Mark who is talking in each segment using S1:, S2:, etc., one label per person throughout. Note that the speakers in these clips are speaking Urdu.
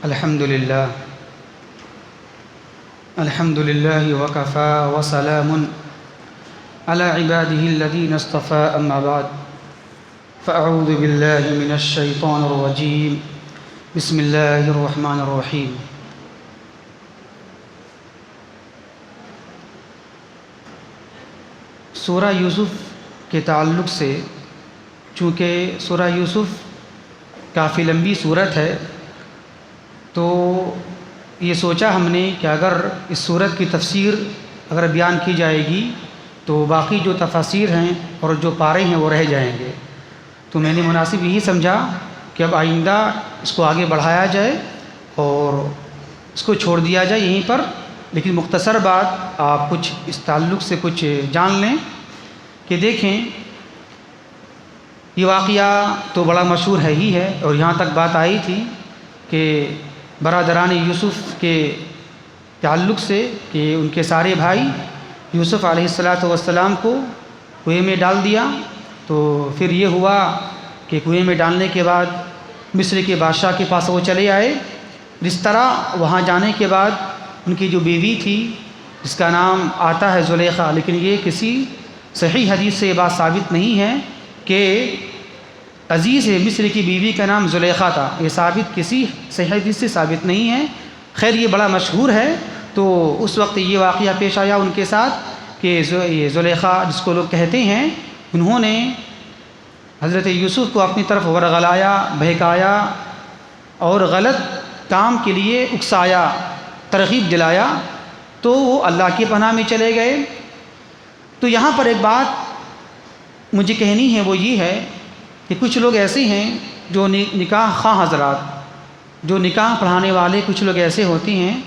S1: الحمد لله وكفى وسلام على عباده الذين اصطفى أما بعد فأعوذ بالله من الشيطان الرجيم بسم الله الرحمن الرحيم سورہ یوسف کے تعلق سے، چونکہ سورہ یوسف کافی لمبی صورت ہے، تو یہ سوچا ہم نے کہ اگر اس صورت کی تفسیر اگر بیان کی جائے گی تو باقی جو تفاسیر ہیں اور جو پارے ہیں وہ رہ جائیں گے، تو میں نے مناسب یہی سمجھا کہ اب آئندہ اس کو آگے بڑھایا جائے اور اس کو چھوڑ دیا جائے یہیں پر، لیکن مختصر بات آپ کچھ اس تعلق سے کچھ جان لیں کہ دیکھیں یہ واقعہ تو بڑا مشہور ہے ہی ہے، اور یہاں تک بات آئی تھی کہ برادران یوسف کے تعلق سے کہ ان کے سارے بھائی یوسف علیہ السلام کو کنویں میں ڈال دیا، تو پھر یہ ہوا کہ کنویں میں ڈالنے کے بعد مصر کے بادشاہ کے پاس وہ چلے آئے۔ جس طرح وہاں جانے کے بعد ان کی جو بیوی تھی جس کا نام آتا ہے زلیخا، لیکن یہ کسی صحیح حدیث سے یہ بات ثابت نہیں ہے کہ عزیز مصر کی بیوی کا نام زلیخا تھا، یہ ثابت کسی صحیح حدیث سے ثابت نہیں ہے۔ خیر یہ بڑا مشہور ہے، تو اس وقت یہ واقعہ پیش آیا ان کے ساتھ کہ یہ زلیخا جس کو لوگ کہتے ہیں، انہوں نے حضرت یوسف کو اپنی طرف ورغلایا، بہکایا اور غلط کام کے لیے اکسایا، ترغیب دلایا، تو وہ اللہ کی پناہ میں چلے گئے۔ تو یہاں پر ایک بات مجھے کہنی ہے، وہ یہ ہے کہ کچھ لوگ ایسے ہیں جو نکاح خواہ حضرات، جو نکاح پڑھانے والے کچھ لوگ ایسے ہوتے ہیں،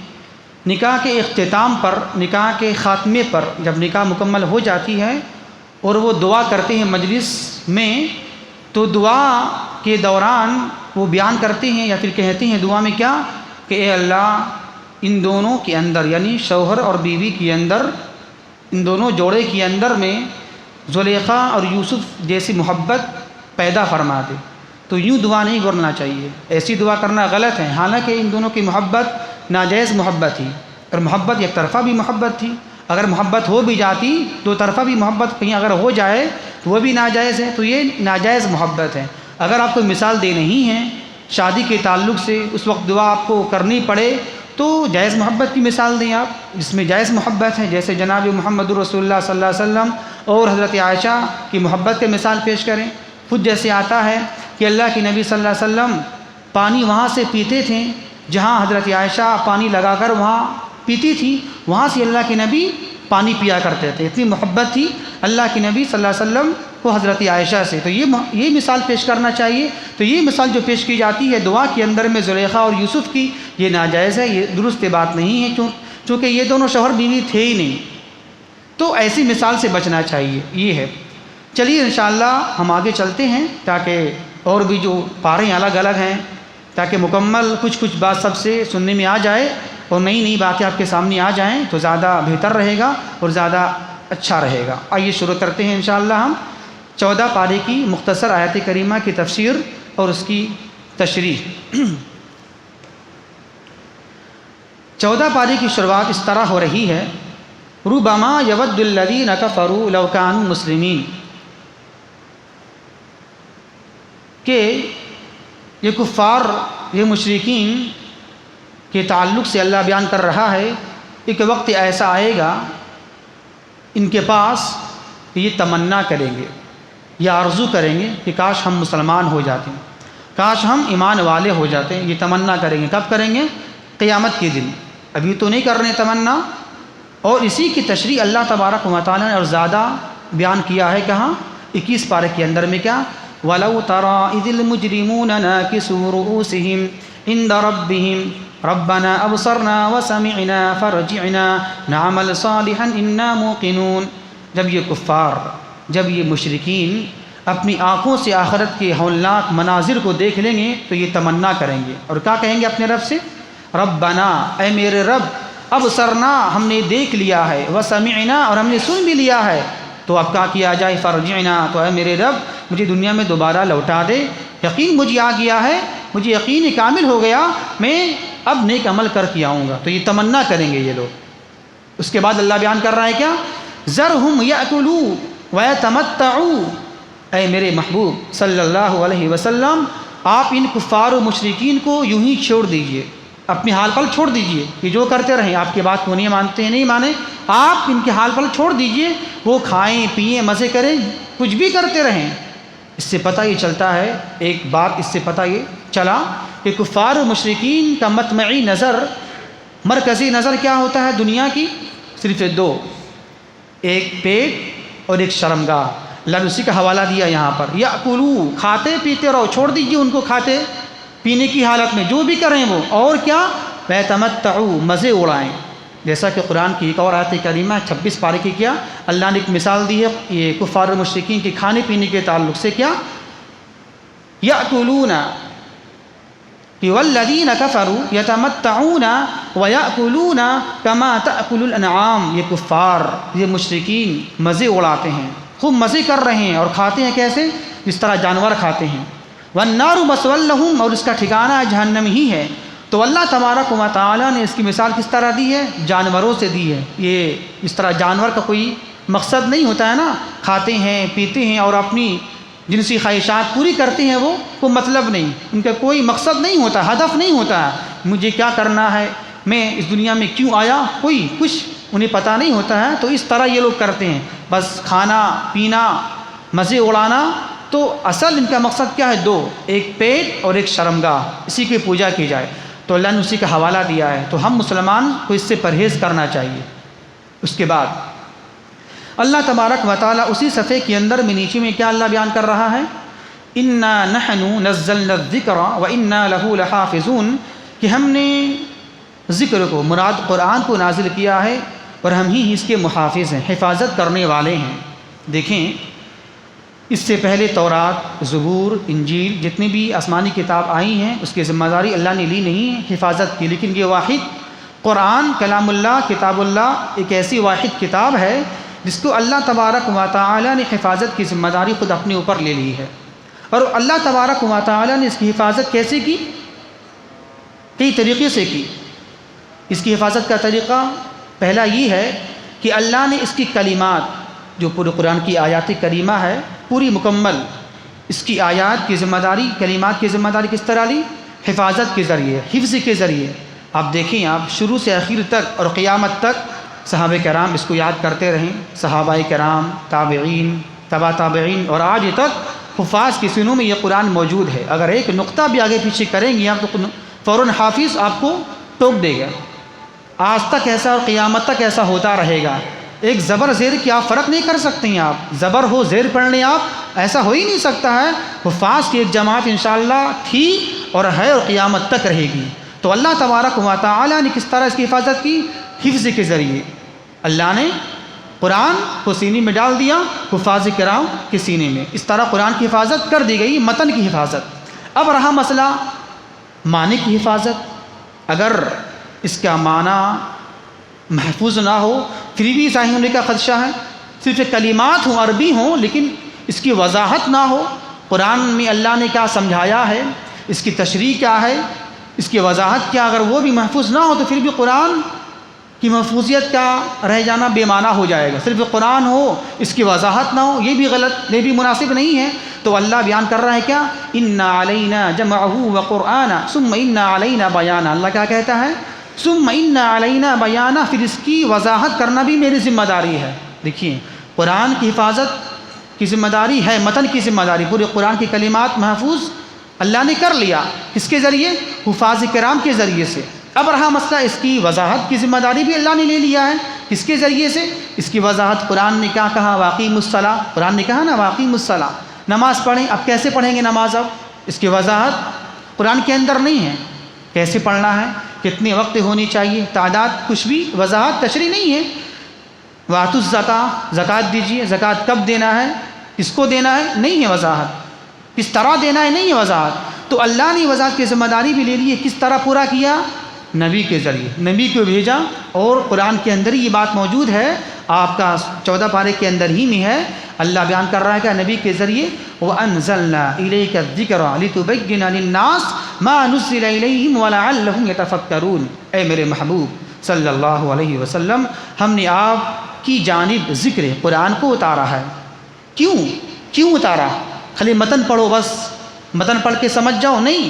S1: نکاح کے اختتام پر، نکاح کے خاتمے پر جب نکاح مکمل ہو جاتی ہے اور وہ دعا کرتے ہیں مجلس میں، تو دعا کے دوران وہ بیان کرتے ہیں یا پھر کہتے ہیں دعا میں کیا کہ اے اللہ ان دونوں کے اندر، یعنی شوہر اور بیوی کے اندر، ان دونوں جوڑے کے اندر میں زلیخا اور یوسف جیسی محبت پیدا فرما دے۔ تو یوں دعا نہیں کرنا چاہیے، ایسی دعا کرنا غلط ہے، حالانکہ ان دونوں کی محبت ناجائز محبت تھی، اور محبت یک طرفہ بھی محبت تھی۔ اگر محبت ہو بھی جاتی، دو طرفہ بھی محبت کہیں اگر ہو جائے تو وہ بھی ناجائز ہے، تو یہ ناجائز محبت ہے۔ اگر آپ کو مثال دے نہیں ہیں شادی کے تعلق سے، اس وقت دعا آپ کو کرنی پڑے تو جائز محبت کی مثال دیں آپ، جس میں جائز محبت ہے، جیسے جناب محمد رسول اللہ صلی اللہ علیہ وسلم اور حضرت عائشہ کی محبت کے مثال پیش کریں۔ خود جیسے آتا ہے کہ اللہ کے نبی صلی اللہ علیہ وسلم پانی وہاں سے پیتے تھے جہاں حضرت عائشہ پانی لگا کر وہاں پیتی تھی، وہاں سے اللہ کے نبی پانی پیا کرتے تھے، اتنی محبت تھی اللہ کے نبی صلی اللہ علیہ وسلم کو حضرت عائشہ سے۔ تو یہ مثال پیش کرنا چاہیے۔ تو یہ مثال جو پیش کی جاتی ہے دعا کے اندر میں زلیخا اور یوسف کی، یہ ناجائز ہے، یہ درست بات نہیں ہے، چونکہ یہ دونوں شوہر بیوی تھے ہی نہیں، تو ایسی مثال سے بچنا چاہیے، یہ ہے۔ چلیے انشاءاللہ ہم آگے چلتے ہیں تاکہ اور بھی جو پاریں الگ الگ ہیں تاکہ مکمل کچھ بات سب سے سننے میں آ جائے اور نئی باتیں آپ کے سامنے آ جائیں تو زیادہ بہتر رہے گا اور زیادہ اچھا رہے گا۔ آئیے شروع کرتے ہیں انشاءاللہ ہم 14 پارے کی مختصر آیت کریمہ کی تفسیر اور اس کی تشریح۔ 14 پارے کی شروعات اس طرح ہو رہی ہے، ربما یود الذین کفروا لو کانوا مسلمین، کہ یہ کفار، یہ مشرکین کے تعلق سے اللہ بیان کر رہا ہے، ایک وقت ایسا آئے گا ان کے پاس کہ یہ تمنا کریں گے یا آرزو کریں گے کہ کاش ہم مسلمان ہو جاتے ہیں، کاش ہم ایمان والے ہو جاتے ہیں۔ یہ تمنا کریں گے، کب کریں گے؟ قیامت کے دن، ابھی تو نہیں کر رہے تمنا۔ اور اسی کی تشریح اللہ تبارک و تعالیٰ نے اور زیادہ بیان کیا ہے، کہاں؟ 21 پارے کے اندر میں کیا؟ وَلَوْ تَرَىٰ إِذِ الْمُجْرِمُونَ نَاكِسُو رُءُوسِهِمْ عِنْدَ رَبِّهِمْ رَبَّنَا أَبْصَرْنَا وَسَمِعْنَا فَارْجِعْنَا نَعْمَلْ صَالِحًا إِنَّا مُوقِنُونَ۔ جب یہ کفار، جب یہ مشرکین اپنی آنکھوں سے آخرت کے ہولناک مناظر کو دیکھ لیں گے تو یہ تمنا کریں گے، اور کیا کہیں گے اپنے رب سے؟ ربنا، اے میرے رب، ابصرنا، ہم نے دیکھ لیا ہے، وسمعنا، اور ہم نے سن بھی لیا ہے، تو اب کیا کیا جائے؟ فرجعنا، تو اے میرے رب مجھے دنیا میں دوبارہ لوٹا دے، یقین مجھے آ گیا ہے مجھے یقین کامل ہو گیا، میں اب نیک عمل کر کے آؤں گا. تو یہ تمنا کریں گے یہ لوگ. اس کے بعد اللہ بیان کر رہا ہے کیا؟ ذرہم یأکلوا ویتمتعوا. اے میرے محبوب صلی اللہ علیہ وسلم، آپ ان کفار و مشرکین کو یوں ہی چھوڑ دیجئے، اپنے حال پر چھوڑ دیجئے کہ جو کرتے رہیں. آپ کی بات کو نہیں مانتے ہیں، نہیں مانیں، آپ ان کے حال پر چھوڑ دیجئے. وہ کھائیں پئیں مزے کریں، کچھ بھی کرتے رہیں. اس سے پتہ یہ چلتا ہے، ایک بات اس سے پتہ یہ چلا کہ کفار و مشرکین کا مطمعی نظر، مرکزی نظر کیا ہوتا ہے دنیا کی؟ صرف دو، ایک پیٹ اور ایک شرمگاہ. اللہ نے اسی کا حوالہ دیا یہاں پر. یأکلوا، کھاتے پیتے رہو، چھوڑ دیجئے ان کو کھاتے پینے کی حالت میں، جو بھی کریں وہ. اور کیا؟ ویتمتعوا، مزے اڑائیں. جیسا کہ قرآن کی ایک اور آیت کریمہ 26 پارے کی کیا اللہ نے ایک مثال دی ہے یہ کفار و مشرکین کے کھانے پینے کے تعلق سے. کیا؟ یأکلون والذین کفروا یتمتعون ویأکلون کما تأکل الانعام. یہ کفار، یہ مشرکین مزے اڑاتے ہیں، خوب مزے کر رہے ہیں اور کھاتے ہیں کیسے؟ جس طرح جانور کھاتے ہیں. والنار مسوی لہم، اور اس کا ٹھکانہ جہنم ہی ہے. تو اللہ تبارک و تعالیٰ نے اس کی مثال کس طرح دی ہے؟ جانوروں سے دی ہے. یہ اس طرح جانور کا کوئی مقصد نہیں ہوتا ہے نا، کھاتے ہیں پیتے ہیں اور اپنی جنسی خواہشات پوری کرتے ہیں، وہ کوئی مطلب نہیں، ان کا کوئی مقصد نہیں ہوتا، ہدف نہیں ہوتا ہے مجھے کیا کرنا ہے، میں اس دنیا میں کیوں آیا، کوئی کچھ انہیں پتہ نہیں ہوتا ہے. تو اس طرح یہ لوگ کرتے ہیں، بس کھانا پینا مزے اڑانا. تو اصل ان کا مقصد کیا ہے؟ دو، ایک پیٹ اور ایک شرمگاہ، اسی کی پوجا کی جائے. تو اللہ نے اسی کا حوالہ دیا ہے. تو ہم مسلمان کو اس سے پرہیز کرنا چاہیے. اس کے بعد اللہ تبارک و تعالیٰ اسی صفحے کے اندر میں نیچے میں کیا اللہ بیان کر رہا ہے؟ انا نحن نزلنا الذکر وانا لہ لحافظون، کہ ہم نے ذکر کو، مراد قرآن کو نازل کیا ہے اور ہم ہی اس کے محافظ ہیں، حفاظت کرنے والے ہیں. دیکھیں اس سے پہلے تورات، زبور، انجیل، جتنی بھی آسمانی کتاب آئی ہیں اس کی ذمہ داری اللہ نے لی نہیں ہے حفاظت کی. لیکن یہ واحد قرآن کلام اللہ، کتاب اللہ، ایک ایسی واحد کتاب ہے جس کو اللہ تبارک و تعالی نے حفاظت کی ذمہ داری خود اپنے اوپر لے لی ہے. اور اللہ تبارک و تعالی نے اس کی حفاظت کیسے کی؟ کئی طریقے سے کی. اس کی حفاظت کا طریقہ پہلا یہ ہے کہ اللہ نے اس کی کلمات، جو پورے قرآن کی آیات کریمہ ہے پوری مکمل، اس کی آیات کی ذمہ داری، کلمات کی ذمہ داری کس طرح لی؟ حفاظت کے ذریعے، حفظ کے ذریعے. آپ دیکھیں، آپ شروع سے آخر تک اور قیامت تک صحابہ کرام اس کو یاد کرتے رہیں. صحابہ کرام، تابعین، تبع تابعین، اور آج تک حفاظ کے سینوں میں یہ قرآن موجود ہے. اگر ایک نقطہ بھی آگے پیچھے کریں گے آپ تو فوراً حافظ آپ کو ٹوک دے گا. آج تک ایسا اور قیامت تک ایسا ہوتا رہے گا. ایک زبر زیر کی آپ فرق نہیں کر سکتے ہیں. آپ زبر ہو زیر پڑھنے، آپ ایسا ہو ہی نہیں سکتا ہے. حفاظ کی ایک جماعت انشاءاللہ تھی اور ہے اور قیامت تک رہے گی. تو اللہ تبارک و تعالی نے کس طرح اس کی حفاظت کی؟ حفظ کے ذریعے. اللہ نے قرآن کو سینے میں ڈال دیا، حفاظ کرام کے سینے میں. اس طرح قرآن کی حفاظت کر دی گئی، متن کی حفاظت. اب رہا مسئلہ معنی کی حفاظت. اگر اس کا معنی محفوظ نہ ہو پھر بھی صحیح ہونے کا خدشہ ہے. صرف کلمات ہوں، عربی ہوں، لیکن اس کی وضاحت نہ ہو. قرآن میں اللہ نے کیا سمجھایا ہے، اس کی تشریح کیا ہے، اس کی وضاحت کیا، اگر وہ بھی محفوظ نہ ہو تو پھر بھی قرآن کی محفوظیت کا رہ جانا بے معنی ہو جائے گا. صرف قرآن ہو، اس کی وضاحت نہ ہو، یہ بھی غلط، یہ بھی مناسب نہیں ہے. تو اللہ بیان کر رہا ہے کیا؟ انا علینا جمعہ وقرآنہ ثم انا علینا بیانہ. اللہ کیا کہتا ہے؟ ثم انا علینا بیانہ، پھر اس کی وضاحت کرنا بھی میری ذمہ داری ہے. دیکھیے، قرآن کی حفاظت کی ذمہ داری ہے، متن کی ذمہ داری. پورے قرآن کی کلمات محفوظ اللہ نے کر لیا. کس کے ذریعے؟ حفاظ کرام کے ذریعے سے. اب رہا مسئلہ اس کی وضاحت کی ذمہ داری بھی اللہ نے لے لیا ہے. کس کے ذریعے سے؟ اس کی وضاحت قرآن نے کیا کہا؟ واقیموا الصلاۃ. قرآن نے کہا نا واقیموا الصلاۃ، نماز پڑھیں. اب کیسے پڑھیں گے نماز؟ اب اس کی وضاحت قرآن کے اندر نہیں ہے. کیسے پڑھنا ہے، کتنے وقت ہونی چاہیے، تعداد، کچھ بھی وضاحت تشریح نہیں ہے. وآتوا الزکاۃ، زکوٰۃ دیجیے. زکوٰۃ کب دینا ہے، کس کو دینا ہے، نہیں ہے وضاحت. کس طرح دینا ہے، نہیں ہے وضاحت. تو اللہ نے وضاحت کی ذمہ داری بھی لے لی ہے. کس طرح پورا کیا؟ نبی کے ذریعے. نبی کو بھیجا، اور قرآن کے اندر ہی یہ بات موجود ہے. آپ کا 14 پارے کے اندر ہی میں ہے. اللہ بیان کر رہا ہے کہ نبی کے ذریعے وَأَنزَلْنَا إِلَيْكَ الذِّكْرَ لِتُبَيِّنَ لِلنَّاسِ ما نزل الیہم ولعلہم یتفکرون۔ اے میرے محبوب صلی اللہ علیہ وسلم، ہم نے آپ کی جانب ذکر قرآن کو اتارا ہے۔ کیوں اتارا؟ خالی متن پڑھو بس، متن پڑھ کے سمجھ جاؤ؟ نہیں،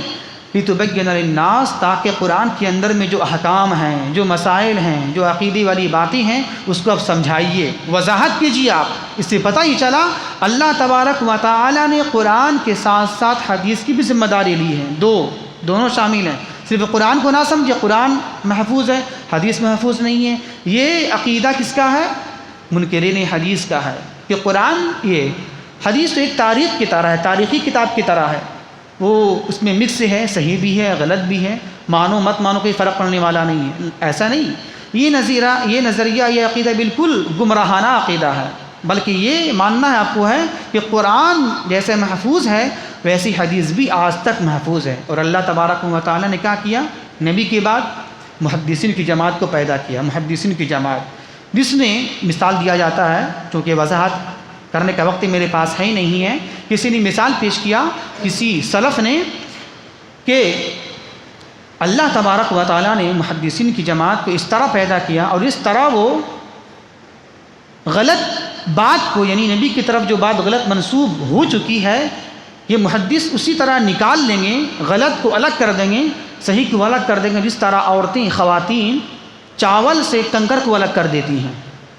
S1: لتبین للناس، تاکہ قرآن کے اندر میں جو احکام ہیں، جو مسائل ہیں، جو عقیدے والی باتیں ہیں، اس کو اب سمجھائیے، وضاحت کیجیے آپ۔ اس سے پتہ ہی چلا اللہ تبارک و تعالی نے قرآن کے ساتھ ساتھ حدیث کی بھی ذمہ داری لی ہے، دونوں شامل ہیں۔ صرف قرآن کو نہ سمجھے، قرآن محفوظ ہے، حدیث محفوظ نہیں ہے۔ یہ عقیدہ کس کا ہے؟ منکرین حدیث کا ہے کہ قرآن، یہ حدیث تو ایک تاریخ کی طرح ہے، تاریخی کتاب کی طرح ہے، وہ اس میں مکس ہے، صحیح بھی ہے، غلط بھی ہے، مانو مت مانو کوئی فرق پڑنے والا نہیں ہے، ایسا نہیں۔ یہ نظریہ، یہ عقیدہ بالکل گمراہانہ عقیدہ ہے، بلکہ یہ ماننا ہے آپ کو ہے کہ قرآن جیسے محفوظ ہے ویسی حدیث بھی آج تک محفوظ ہے۔ اور اللہ تبارک و تعالی نے کیا کیا؟ نبی کے بعد محدثین کی جماعت کو پیدا کیا، محدثین کی جماعت، جس نے مثال دیا جاتا ہے، چونکہ وضاحت کرنے کا وقت میرے پاس ہے ہی نہیں ہے، کسی نے مثال پیش کیا، کسی سلف نے، کہ اللہ تبارک و تعالیٰ نے محدثین کی جماعت کو اس طرح پیدا کیا اور اس طرح وہ غلط بات کو، یعنی نبی کی طرف جو بات غلط منسوب ہو چکی ہے، یہ محدث اسی طرح نکال لیں گے، غلط کو الگ کر دیں گے، صحیح کو الگ کر دیں گے، جس طرح عورتیں، خواتین چاول سے کنکر کو الگ کر دیتی ہیں،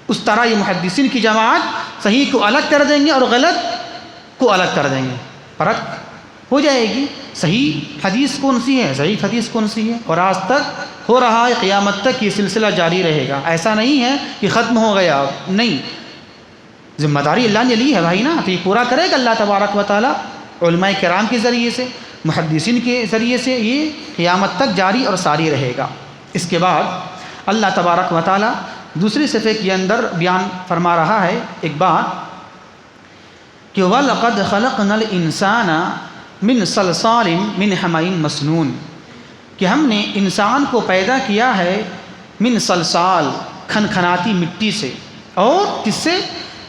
S1: اس طرح یہ محدثین کی جماعت صحیح کو الگ کر دیں گے اور غلط کو الگ کر دیں گے، فرق ہو جائے گی۔ صحیح حدیث کون سی ہے، ضعیف حدیث کون سی ہے، اور آج تک ہو رہا ہے، قیامت تک یہ سلسلہ جاری رہے گا۔ ایسا نہیں ہے کہ ختم ہو گیا، نہیں، ذمہ داری اللہ نے لی ہے بھائی نا، تو یہ پورا کرے گا اللہ تبارک و تعالیٰ علماء کرام کے ذریعے سے، محدثین کے ذریعے سے، یہ قیامت تک جاری اور ساری رہے گا۔ اس کے بعد اللہ تبارک و تعالیٰ دوسری صفحے کے اندر بیان فرما رہا ہے ایک بات کہ وَلَقَدْ خَلَقْنَا الْإِنسَانَ مِنْ صَلْصَالٍ مِنْ حَمَإٍ مَسْنُونٍ، کہ ہم نے انسان کو پیدا کیا ہے من صلصال، کھنکھناتی مٹی سے، اور کس سے؟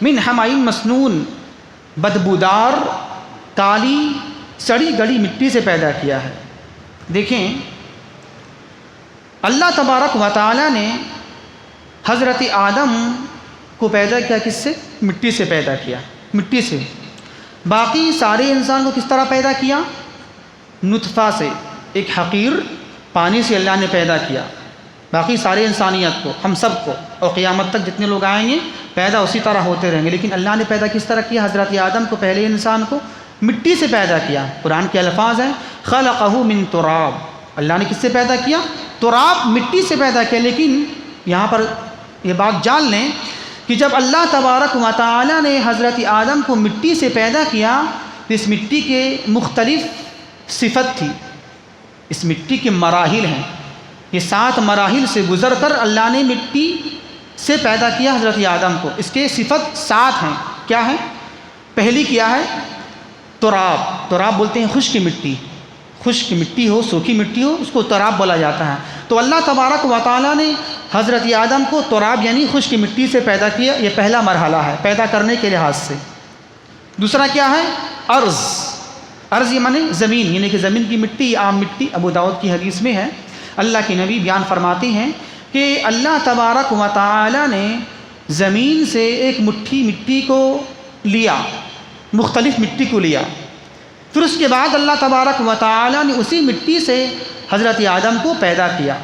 S1: من حمائم مسنون، بدبودار، کالی سڑی گلی مٹی سے پیدا کیا ہے۔ دیکھیں اللہ تبارک و تعالی نے حضرت آدم کو پیدا کیا کس سے؟ مٹی سے پیدا کیا، مٹی سے۔ باقی سارے انسان کو کس طرح پیدا کیا؟ نطفہ سے، ایک حقیر پانی سے اللہ نے پیدا کیا۔ باقی سارے انسانیت کو، ہم سب کو، اور قیامت تک جتنے لوگ آئیں گے پیدا اسی طرح ہوتے رہیں گے، لیکن اللہ نے پیدا کس طرح کیا؟ حضرت آدم کو، پہلے انسان کو مٹی سے پیدا کیا۔ قرآن کے الفاظ ہیں خلقہ من تراب، اللہ نے کس سے پیدا کیا؟ تراب، مٹی سے پیدا کیا۔ لیکن یہاں پر یہ بات جان لیں کہ جب اللہ تبارک و تعالی نے حضرت آدم کو مٹی سے پیدا کیا تو اس مٹی کے مختلف صفت تھی، اس مٹی کے مراحل ہیں، یہ 7 مراحل سے گزر کر اللہ نے مٹی سے پیدا کیا حضرت آدم کو۔ اس کے صفت 7 ہیں، کیا ہے؟ پہلی کیا ہے؟ تراب، تراب بولتے ہیں خشک مٹی، خشک مٹی ہو، سوکھی مٹی ہو، اس کو تراب بولا جاتا ہے۔ تو اللہ تبارک و تعالیٰ نے حضرت آدم کو تراب یعنی خشک مٹی سے پیدا کیا، یہ پہلا مرحلہ ہے پیدا کرنے کے لحاظ سے۔ دوسرا کیا ہے؟ ارض، ارض یہ معنی زمین، یعنی کہ زمین کی مٹی، عام مٹی۔ ابو داؤد کی حدیث میں ہے، اللہ کے نبی بیان فرماتے ہیں کہ اللہ تبارک و تعالی نے زمین سے ایک مٹھی مٹی کو لیا، مختلف مٹی کو لیا، پھر اس کے بعد اللہ تبارک و تعالی نے اسی مٹی سے حضرت آدم کو پیدا کیا۔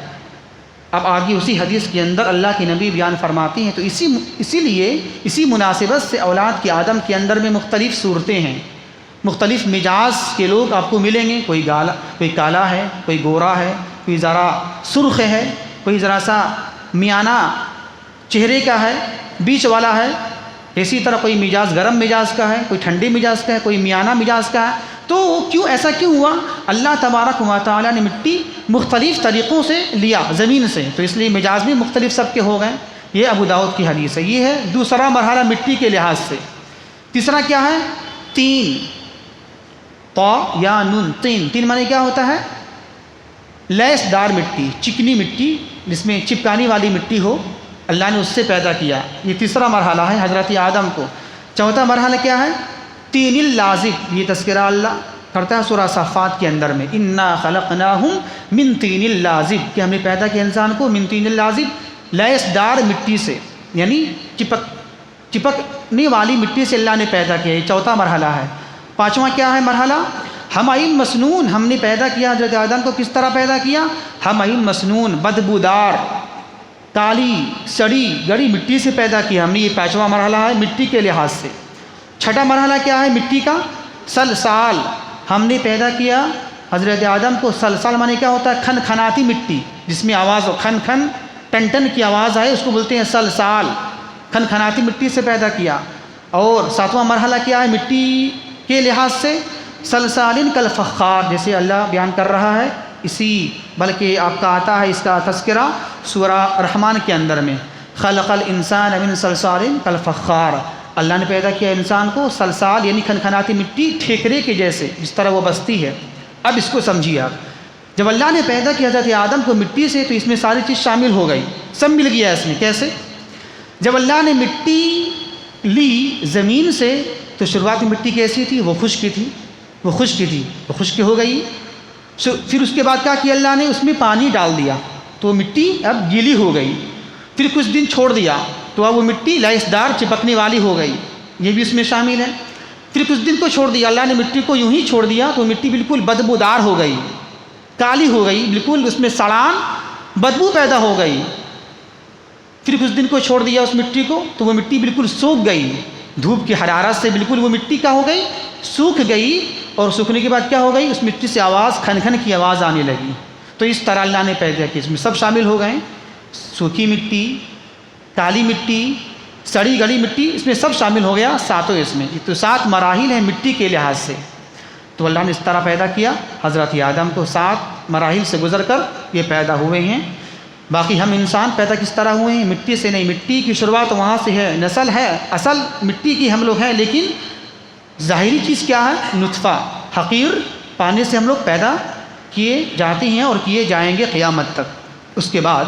S1: اب آگے اسی حدیث کے اندر اللہ کے نبی بیان فرماتے ہیں، تو اسی لیے اسی مناسبت سے اولاد کے آدم کے اندر میں مختلف صورتیں ہیں، مختلف مزاج کے لوگ آپ کو ملیں گے، کوئی کالا ہے، کوئی گورا ہے، کوئی ذرا سرخ ہے، کوئی ذرا سا میانہ چہرے کا ہے، بیچ والا ہے۔ اسی طرح کوئی مزاج گرم مزاج کا ہے، کوئی ٹھنڈے مزاج کا ہے، کوئی میانہ مزاج کا ہے۔ تو کیوں ایسا کیوں ہوا؟ اللہ تبارک و تعالی نے مٹی مختلف طریقوں سے لیا زمین سے، تو اس لیے مزاج بھی مختلف سب کے ہو گئے۔ یہ ابو داؤد کی حدیث ہے۔ یہ ہے دوسرا مرحلہ مٹی کے لحاظ سے۔ تیسرا کیا ہے؟ تین، طا یا نون، تین معنی کیا ہوتا ہے؟ لیس دار مٹی، چکنی مٹی، جس میں چپکانی والی مٹی ہو، اللہ نے اس سے پیدا کیا۔ یہ تیسرا مرحلہ ہے حضرت آدم کو۔ چوتھا مرحلہ کیا ہے؟ تین اللازب، یہ تذکرہ اللہ، کرتا ہے سورہ صافات کے اندر میں، انا خلقناہم من طین لازب، کہ ہم نے پیدا کیا انسان کو من طین لازب، لیس دار مٹی سے، یعنی چپکنے والی مٹی سے اللہ نے پیدا کیا. یہ چوتھا مرحلہ ہے. پانچواں کیا ہے مرحلہ؟ حمائل مسنون، ہم نے پیدا کیا حضرت آدم کو کس طرح پیدا کیا؟ حمائل مسنون، بدبودار، کالی سڑی گڑی مٹی سے پیدا کیا ہم نے. یہ پانچواں مرحلہ ہے مٹی کے لحاظ سے. چھٹا مرحلہ کیا ہے مٹی کا؟ سلسال، ہم نے پیدا کیا حضرت آدم کو. سلسال معنی کیا ہوتا ہے؟ کھن کھناتی مٹی، جس میں آواز ہو، کھن کھن ٹن ٹن کی آواز آئے، اس کو بولتے ہیں سلسال. کھن کھناتی مٹی سے پیدا کیا. اور ساتواں مرحلہ کیا ہے مٹی کے لحاظ سے؟ سلسالن کالفخار، جیسے اللہ بیان کر رہا ہے اسی، بلکہ آپ کا آتا ہے اس کا تذکرہ سورہ رحمان کے اندر میں، خلق الانسان من صلصال کالفخار، اللہ نے پیدا کیا انسان کو سلسال یعنی کھنکھناتی مٹی، ٹھیکرے کے جیسے جس طرح وہ بستی ہے. اب اس کو سمجھیے آپ، جب اللہ نے پیدا کیا حضرت آدم کو مٹی سے تو اس میں ساری چیز شامل ہو گئی، سب مل گیا اس میں. کیسے؟ جب اللہ نے مٹی لی زمین سے تو شروعات میں مٹی کیسی تھی؟ وہ خشک تھی، وہ خشک ہو گئی. پھر اس کے بعد کیا کیا اللہ نے؟ اس میں پانی ڈال دیا تو مٹی اب گیلی ہو گئی. پھر کچھ دن چھوڑ دیا تو اب وہ مٹی لائسدار چپکنے والی ہو گئی، یہ بھی اس میں شامل ہے. پھر کچھ دن کو چھوڑ دیا اللہ نے مٹی کو، یوں ہی چھوڑ دیا تو مٹی بالکل بدبودار ہو گئی، کالی ہو گئی، بالکل اس میں سڑان بدبو پیدا ہو گئی. پھر کچھ دن کو چھوڑ دیا اس مٹی کو تو وہ مٹی بالکل سوکھ گئی، دھوپ کی حرارت سے بالکل وہ مٹی کیا ہو گئی؟ سوکھ گئی. اور سوکھنے کے بعد کیا ہو گئی؟ اس مٹی سے آواز، کھن کھن کی آواز آنے لگی. تو اس طرح اللہ نے پیدا کیا، اس میں سب شامل ہو گئے، سوکھی مٹی، کالی مٹی، سڑی گلی مٹی، اس میں سب شامل ہو گیا ساتوں. اس میں تو 7 مراحل ہیں مٹی کے لحاظ سے. تو اللہ نے اس طرح پیدا کیا حضرت آدم کو، 7 مراحل سے گزر کر یہ پیدا ہوئے ہیں. باقی ہم انسان پیدا کس طرح ہوئے ہیں؟ مٹی سے نہیں، مٹی کی شروعات وہاں سے ہے، نسل ہے اصل مٹی کی ہم لوگ ہیں، لیکن ظاہری چیز کیا ہے؟ نطفہ حقیر پانی سے ہم لوگ پیدا کیے جاتے ہیں اور کیے جائیں گے قیامت تک. اس کے بعد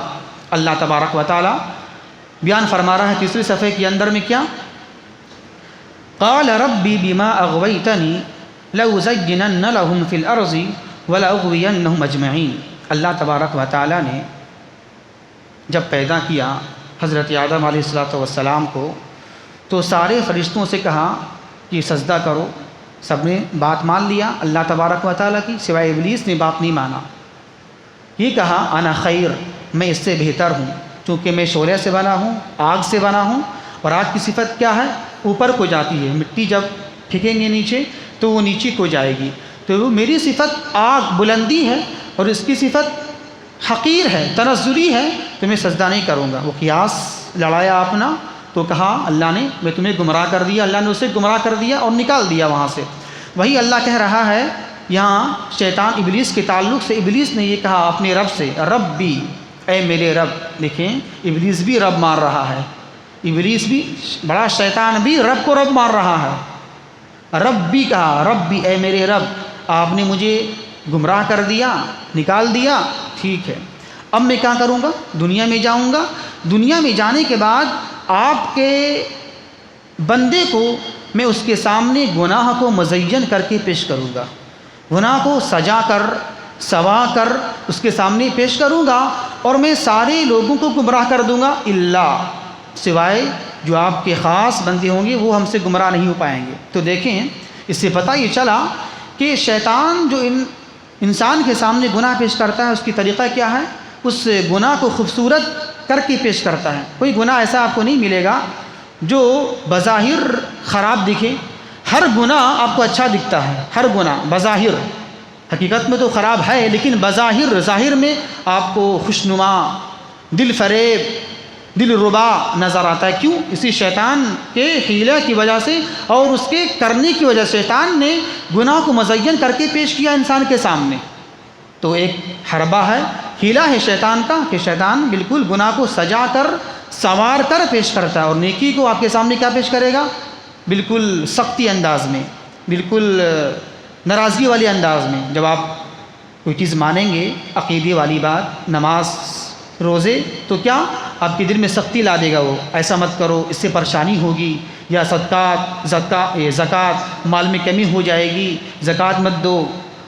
S1: اللہ تبارک و تعالی بیان فرما رہا ہے تیسری صفحے کے اندر میں کیا؟ قال ربی بما اغویتنی لأزینن لهم فی الارض ولأغوینہم اجمعین. اللہ تبارک و تعالی نے جب پیدا کیا حضرت آدم علیہ السلام کو تو سارے فرشتوں سے کہا کہ سجدہ کرو. سب نے بات مان لیا اللہ تبارک و تعالیٰ کی، سوائے ابلیس نے بات نہیں مانا. یہ کہا انا خیر، میں اس سے بہتر ہوں، چونکہ میں شعلے سے بنا ہوں، آگ سے بنا ہوں، اور آگ کی صفت کیا ہے؟ اوپر کو جاتی ہے. مٹی جب پھینکیں گے نیچے تو وہ نیچے کو جائے گی. تو میری صفت آگ بلندی ہے اور اس کی صفت حقیر ہے، تنزلی ہے، تو میں سجدہ نہیں کروں گا. وہ قیاس لڑایا اپنا تو کہا اللہ نے میں تمہیں گمراہ کر دیا. اللہ نے اسے گمراہ کر دیا اور نکال دیا وہاں سے. وہی اللہ کہہ رہا ہے یہاں شیطان ابلیس کے تعلق سے. ابلیس نے یہ کہا اپنے رب سے، ربی، اے میرے رب. دیکھیں ابلیس بھی رب مان رہا ہے، ابلیس بھی بڑا شیطان بھی رب کو رب مان رہا ہے. ربی کہا، ربی اے میرے رب، آپ نے مجھے گمراہ کر دیا، نکال دیا، ٹھیک ہے اب میں کیا کروں گا؟ دنیا میں جاؤں گا. دنیا میں جانے کے بعد آپ کے بندے کو میں اس کے سامنے گناہ کو مزین کر کے پیش کروں گا، گناہ کو سجا کر سوا کر اس کے سامنے پیش کروں گا، اور میں سارے لوگوں کو گمراہ کر دوں گا، اللہ سوائے جو آپ کے خاص بندے ہوں گے وہ ہم سے گمراہ نہیں ہو پائیں گے. تو دیکھیں اس سے پتہ یہ چلا کہ شیطان جو انسان کے سامنے گناہ پیش کرتا ہے اس کی طریقہ کیا ہے؟ اس گناہ کو خوبصورت کر کے پیش کرتا ہے. کوئی گناہ ایسا آپ کو نہیں ملے گا جو بظاہر خراب دکھے. ہر گناہ آپ کو اچھا دکھتا ہے، ہر گناہ بظاہر، حقیقت میں تو خراب ہے لیکن بظاہر ظاہر میں آپ کو خوشنما، دل فریب، دل ربا نظر آتا ہے. کیوں؟ اسی شیطان کے حیلہ کی وجہ سے اور اس کے کرنے کی وجہ سے. شیطان نے گناہ کو مزین کر کے پیش کیا انسان کے سامنے. تو ایک حربہ ہے، حیلہ ہے شیطان کا کہ شیطان بالکل گناہ کو سجا کر سنوار کر پیش کرتا ہے، اور نیکی کو آپ کے سامنے کیا پیش کرے گا؟ بالکل سختی انداز میں، بالکل ناراضگی والے انداز میں. جب آپ کوئی چیز مانیں گے، عقیدے والی بات، نماز روزے، تو کیا آپ کے دل میں سختی لا دے گا، وہ ایسا مت کرو، اس سے پریشانی ہوگی، یا زکوٰۃ مال میں کمی ہو جائے گی، زکوٰۃ مت دو،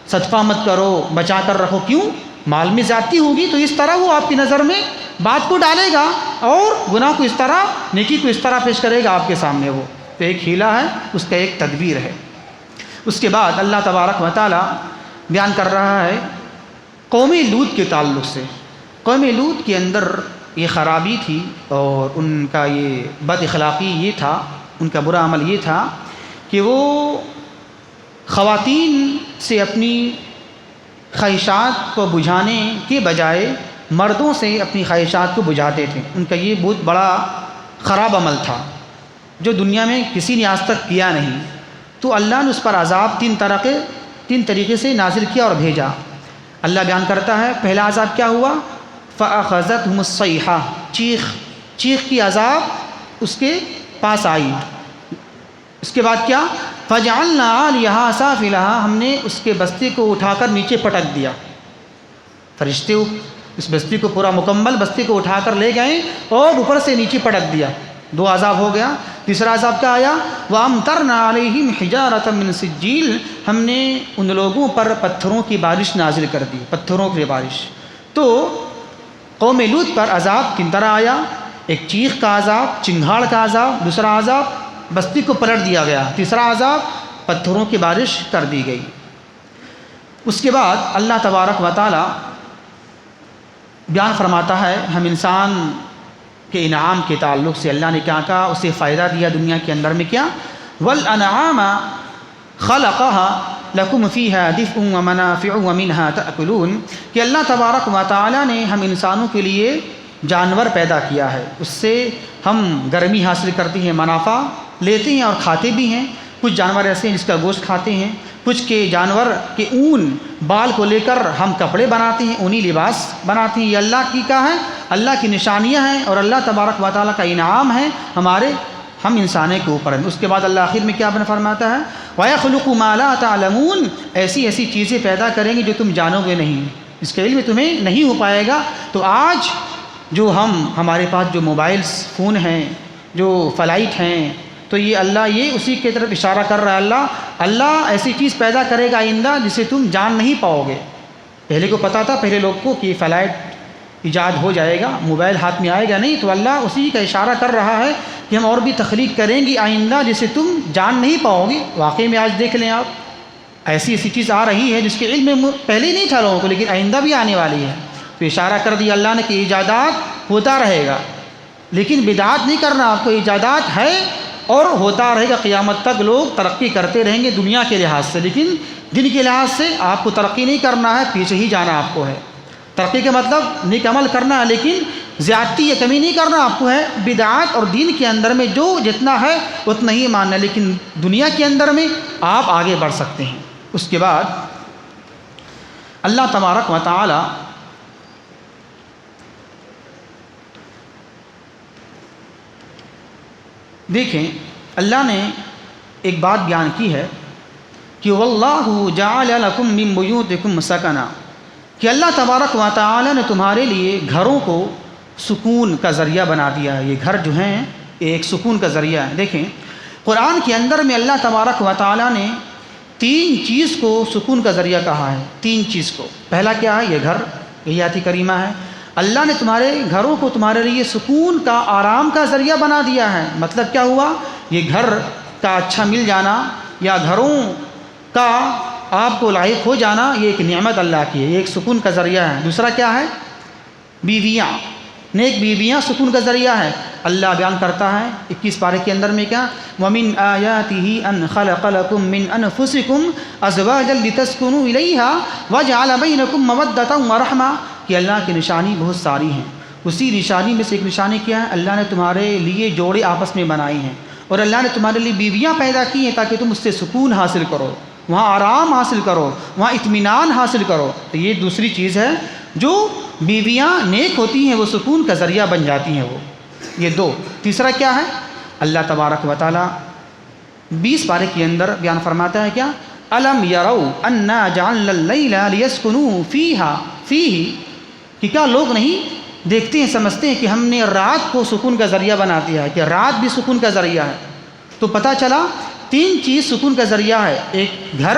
S1: صدقہ مت کرو، بچا کر رکھو، کیوں؟ مال میں زیادتی ہوگی تو اس طرح وہ آپ کی نظر میں بات کو ڈالے گا اور گناہ کو اس طرح، نیکی کو اس طرح پیش کرے گا آپ کے سامنے. وہ تو ایک حیلہ ہے، اس کا ایک تدبیر ہے. اس کے بعد اللہ تبارک و تعالی بیان کر رہا ہے قوم لوط کے تعلق سے. قوم لوط کے اندر یہ خرابی تھی اور ان کا یہ بد اخلاقی یہ تھا، ان کا برا عمل یہ تھا کہ وہ خواتین سے اپنی خواہشات کو بجھانے کے بجائے مردوں سے اپنی خواہشات کو بجھاتے تھے. ان کا یہ بہت بڑا خراب عمل تھا جو دنیا میں کسی نے آج تک کیا نہیں. تو اللہ نے اس پر عذاب تین طریقے سے نازل کیا اور بھیجا. اللہ بیان کرتا ہے پہلا عذاب کیا ہوا؟ فَأَخَذَتْهُمُ الصَّيْحَةُ، چیخ کی عذاب اس کے پاس آئی. اس کے بعد کیا؟ فَجَعَلْنَا عَالِيَهَا سَافِلَهَا، ہم نے اس کے بستی کو اٹھا کر نیچے پٹک دیا. فرشتے اس بستی کو پورا مکمل بستی کو اٹھا کر لے گئے اور اوپر سے نیچے پٹک دیا. 2 عذاب ہو گیا. تیسرا عذاب کیا آیا؟ وَأَمْطَرْنَا عَلَيْهِمْ حِجَارَةً مِّن سِجِّيلٍ، ہم نے ان لوگوں پر پتھروں کی بارش نازل کر دی، پتھروں کی بارش. تو قوم لوط پر عذاب 3 طرح آیا. ایک چیخ کا عذاب، چنگھاڑ کا عذاب. دوسرا عذاب بستی کو پلٹ دیا گیا. تیسرا عذاب پتھروں کی بارش کر دی گئی. اس کے بعد اللہ تبارک و تعالی بیان فرماتا ہے ہم انسان کے انعام کے تعلق سے. اللہ نے کیا کہا؟ اسے فائدہ دیا دنیا کے اندر میں. کیا؟ وَالْأَنْعَامَ خَلَقَهَا لَكُمْ فِيهَا دِفْءٌ وَمَنَافِعُ وَمِنْهَا تَأْكُلُونَ کہ اللہ تبارک و تعالی نے ہم انسانوں کے لیے جانور پیدا کیا ہے، اس سے ہم گرمی حاصل کرتے ہیں، منافع لیتے ہیں اور کھاتے بھی ہیں. کچھ جانور ایسے ہیں جس کا گوشت کھاتے ہیں، کچھ کے جانور کے اون بال کو لے کر ہم کپڑے بناتے ہیں، اونی لباس بناتے ہیں. یہ اللہ کی کیا ہے؟ اللہ کی نشانیاں ہیں اور اللہ تبارک و تعالیٰ کا انعام ہے ہم انسانے کے اوپر. اس کے بعد اللہ آخر میں کیا فرماتا ہے؟ وَيَخْلُقُ مَا لَا تَعْلَمُونَ، ایسی چیزیں پیدا کریں گے جو تم جانو گے نہیں، اس کا علم تمہیں نہیں ہو پائے گا. تو آج جو ہمارے پاس جو موبائلز فون ہیں، جو فلائٹ ہیں، تو یہ اللہ یہ اسی کی طرف اشارہ کر رہا ہے. اللہ ایسی چیز پیدا کرے گا آئندہ جسے تم جان نہیں پاؤ گے. پہلے کو پتا تھا پہلے لوگ کو کہ فلائٹ ایجاد ہو جائے گا، موبائل ہاتھ میں آئے گا نہیں. تو اللہ اسی کا اشارہ کر رہا ہے کہ ہم اور بھی تخلیق کریں گی آئندہ جسے تم جان نہیں پاؤ گے. واقعی میں آج دیکھ لیں آپ، ایسی چیز آ رہی ہے جس کے علم میں پہلے نہیں تھا لوگوں کو، لیکن آئندہ بھی آنے والی ہے. تو اشارہ کر دیا اللہ نے کہ ایجادات ہوتا رہے گا، لیکن بدعات نہیں کرنا آپ کو. ایجادات ہے اور ہوتا رہے گا قیامت تک. لوگ ترقی کرتے رہیں گے دنیا کے لحاظ سے، لیکن دن کے لحاظ سے آپ کو ترقی نہیں کرنا ہے، پیچھے ہی جانا آپ کو ہے. ترقی کا مطلب نیک عمل کرنا ہے، لیکن زیادتی یا کمی نہیں کرنا آپ کو ہے. بدعات اور دین کے اندر میں جو جتنا ہے اتنا ہی ماننا، لیکن دنیا کے اندر میں آپ آگے بڑھ سکتے ہیں. اس کے بعد اللہ تبارک و تعالی دیکھیں اللہ نے ایک بات بیان کی ہے کہ وَاللَّهُ جَعَلَ لَكُم مِّن بُيُوتِكُمْ سَكَنًا، کہ اللہ تبارک و تعالی نے تمہارے لیے گھروں کو سکون کا ذریعہ بنا دیا ہے. یہ گھر جو ہیں ایک سکون کا ذریعہ ہے. دیکھیں قرآن کے اندر میں اللہ تبارک و تعالی نے 3 چیز کو سکون کا ذریعہ کہا ہے. 3 چیز کو. پہلا کیا ہے؟ یہ گھر، یہ آیت کریمہ ہے. اللہ نے تمہارے گھروں کو تمہارے لیے سکون کا، آرام کا ذریعہ بنا دیا ہے. مطلب کیا ہوا؟ یہ گھر کا اچھا مل جانا یا گھروں کا آپ کو لائق ہو جانا، یہ ایک نعمت اللہ کی ہے، یہ ایک سکون کا ذریعہ ہے. دوسرا کیا ہے؟ بیویاں، نیک بیویاں سکون کا ذریعہ ہے. اللہ بیان کرتا ہے 21 پارے کے اندر میں کیا؟ وَمِنْ آيَاتِهِ أَنْ خَلَقَ لَكُم مِّنْ أَنفُسِكُمْ أَزْوَاجًا لِتَسْكُنُوا إِلَيْهَا وَجَعَلَ بَيْنَكُم مَّوَدَّةً وَرَحْمَةً، کہ اللہ کی نشانی بہت ساری ہیں. اسی نشانی میں سے ایک نشانی کیا ہے؟ اللہ نے تمہارے لیے جوڑے آپس میں بنائے ہیں اور اللہ نے تمہارے لیے بیویاں پیدا کی ہیں تاکہ تم اس سے سکون حاصل کرو، وہاں آرام حاصل کرو، وہاں اطمینان حاصل کرو. تو یہ دوسری چیز ہے، جو بیویاں نیک ہوتی ہیں وہ سکون کا ذریعہ بن جاتی ہیں. وہ یہ 2. تیسرا کیا ہے؟ اللہ تبارک و تعالی 20 پارے کے اندر بیان فرماتا ہے کیا؟ الم یروا انا جعلنا اللیل لیسکنوا فیہ، کہ کیا لوگ نہیں دیکھتے ہیں، سمجھتے ہیں کہ ہم نے رات کو سکون کا ذریعہ بنا دیا ہے، کہ رات بھی سکون کا ذریعہ ہے. تو پتہ چلا 3 چیز سکون کا ذریعہ ہے، ایک گھر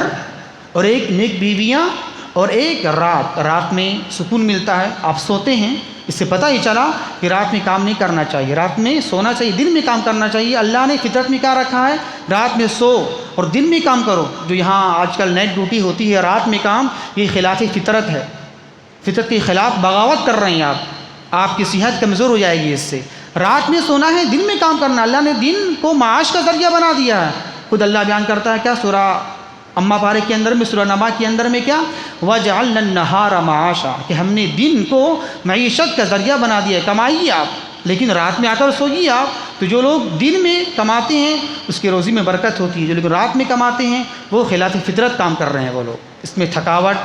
S1: اور ایک نیک بیویاں اور ایک رات میں سکون ملتا ہے، آپ سوتے ہیں، اس سے پتہ ہی چلا کہ رات میں کام نہیں کرنا چاہیے، رات میں سونا چاہیے، دن میں کام کرنا چاہیے۔ اللہ نے فطرت میں کیا رکھا ہے، رات میں سو اور دن میں کام کرو۔ جو یہاں آج کل نائٹ ڈیوٹی ہوتی ہے رات میں کام، یہ خلاف فطرت ہے، فطرت کے خلاف بغاوت کر رہے ہیں آپ کی صحت کمزور ہو جائے گی اس سے۔ رات میں سونا ہے، دن میں کام کرنا، اللہ نے دن کو معاش کا ذریعہ بنا دیا ہے۔ خود اللہ بیان کرتا ہے کیا سورہ اما پارے کے اندر میں، سورہ نبا کے اندر میں کیا، وَجَعَلْنَا النَّهَارَ مَعَاشًا، کہ ہم نے دن کو معیشت کا ذریعہ بنا دیا ہے، کمائیے آپ لیکن رات میں آ کر سوئیے آپ۔ تو جو لوگ دن میں کماتے ہیں اس کی روزی میں برکت ہوتی ہے، جو لوگ رات میں کماتے ہیں وہ خلاف فطرت کام کر رہے ہیں، وہ لوگ اس میں تھکاوٹ،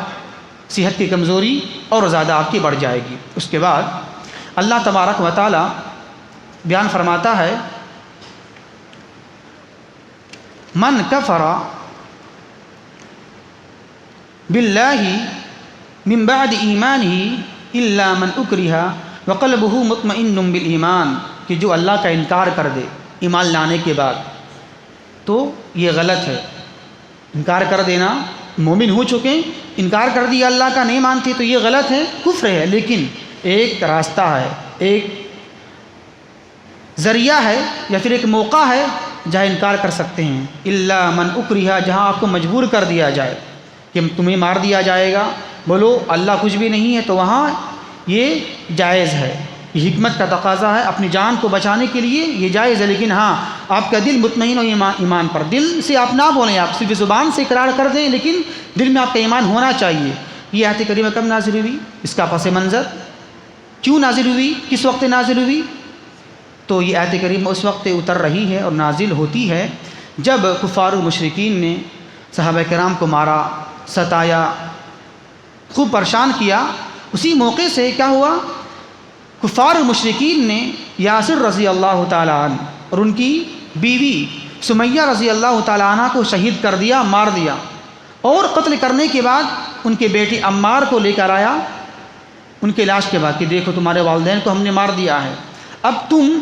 S1: صحت کی کمزوری اور زیادہ آپ کی بڑھ جائے گی۔ اس کے بعد اللہ تبارک و تعالی بیان فرماتا ہے من کفر باللہ من بعد ایمانہ الا من اکرہ وقلبہ مطمئن بالایمان، کہ جو اللہ کا انکار کر دے ایمان لانے کے بعد تو یہ غلط ہے۔ انکار کر دینا، مومن ہو چکے، انکار کر دیا اللہ کا، نہیں مانتے تو یہ غلط ہے، کفر ہے۔ لیکن ایک راستہ ہے، ایک ذریعہ ہے یا پھر ایک موقع ہے جہاں انکار کر سکتے ہیں۔ الا من اکرہ، جہاں آپ کو مجبور کر دیا جائے کہ تمہیں مار دیا جائے گا، بولو اللہ کچھ بھی نہیں ہے، تو وہاں یہ جائز ہے، یہ حکمت کا تقاضا ہے، اپنی جان کو بچانے کے لیے یہ جائز ہے۔ لیکن ہاں آپ کا دل مطمئن ہو ایمان پر، دل سے آپ نہ بولیں، آپ صرف زبان سے اقرار کر دیں لیکن دل میں آپ کا ایمان ہونا چاہیے۔ یہ آیت کریمہ کب نازل ہوئی، اس کا پس منظر کیوں نازل ہوئی، کس وقت نازل ہوئی؟ تو یہ آیت کریمہ اس وقت اتر رہی ہے اور نازل ہوتی ہے جب کفار و مشرکین نے صحابہ کرام کو مارا، ستایا، خوب پریشان کیا۔ اسی موقع سے کیا ہوا، کفار و مشرکین نے یاسر رضی اللہ تعالیٰ عنہ اور ان کی بیوی سمیہ رضی اللہ تعالیٰ عنہ کو شہید کر دیا، مار دیا، اور قتل کرنے کے بعد ان کے بیٹے عمار کو لے کر آیا ان کے لاش کے بعد کہ دیکھو تمہارے والدین کو ہم نے مار دیا ہے، اب تم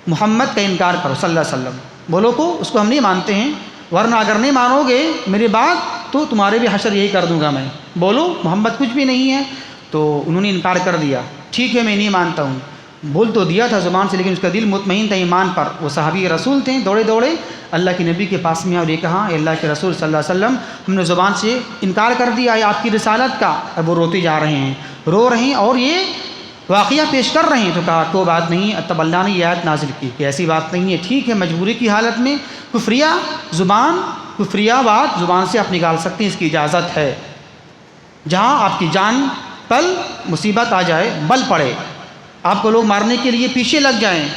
S1: محمد کا انکار کرو صلی اللہ علیہ وسلم، بولو کو اس کو ہم نہیں مانتے ہیں، ورنہ اگر نہیں مانو گے میری بات تو تمہارے بھی حشر یہی کر دوں گا میں، بولو محمد کچھ بھی نہیں ہے۔ تو انہوں نے انکار کر دیا، ٹھیک ہے میں نہیں مانتا ہوں، بول تو دیا تھا زبان سے لیکن اس کا دل مطمئن تھا ایمان پر۔ وہ صحابی رسول تھے، دوڑے دوڑے اللہ کے نبی کے پاس میں اور یہ کہا اے اللہ کے رسول صلی اللہ علیہ وسلم ہم نے زبان سے انکار کر دیا ہے آپ کی رسالت کا۔ اب وہ روتے جا رہے ہیں، رو رہے ہیں اور یہ واقعہ پیش کر رہے ہیں۔ تو کہا کوئی بات نہیں، تب اللہ نے یہ آیت نازل کی کہ ایسی بات نہیں ہے، ٹھیک ہے مجبوری کی حالت میں کفریہ بات زبان سے آپ نکال سکتے ہیں، اس کی اجازت ہے۔ جہاں آپ کی جان پل مصیبت آ جائے، بل پڑے، آپ کو لوگ مارنے کے لیے پیچھے لگ جائیں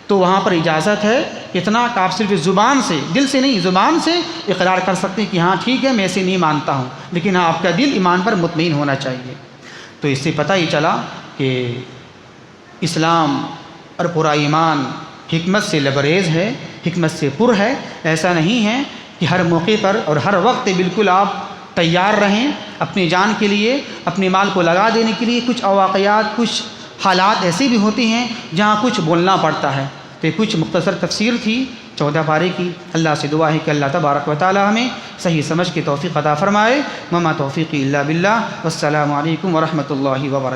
S1: تو وہاں پر اجازت ہے اتنا کہ آپ صرف زبان سے، دل سے نہیں زبان سے اقرار کر سکتے ہیں کہ ہاں ٹھیک ہے میں اسے نہیں مانتا ہوں، لیکن ہاں آپ کا دل ایمان پر مطمئن ہونا چاہیے۔ تو اس سے پتہ ہی چلا کہ اسلام اور پورا ایمان حکمت سے لبریز ہے، حکمت سے پر ہے۔ ایسا نہیں ہے کہ ہر موقع پر اور ہر وقت بالکل آپ تیار رہیں اپنی جان کے لیے، اپنے مال کو لگا دینے کے لیے۔ کچھ واقعات، کچھ حالات ایسے بھی ہوتے ہیں جہاں کچھ بولنا پڑتا ہے۔ تو یہ کچھ مختصر تفسیر تھی 14 پارے کی۔ اللہ سے دعا ہے کہ اللہ تبارک و تعالی ہمیں صحیح سمجھ کی توفیق عطا فرمائے۔ وما توفیقی الا باللہ، والسلام علیکم ورحمۃ اللہ وبرکاتہ۔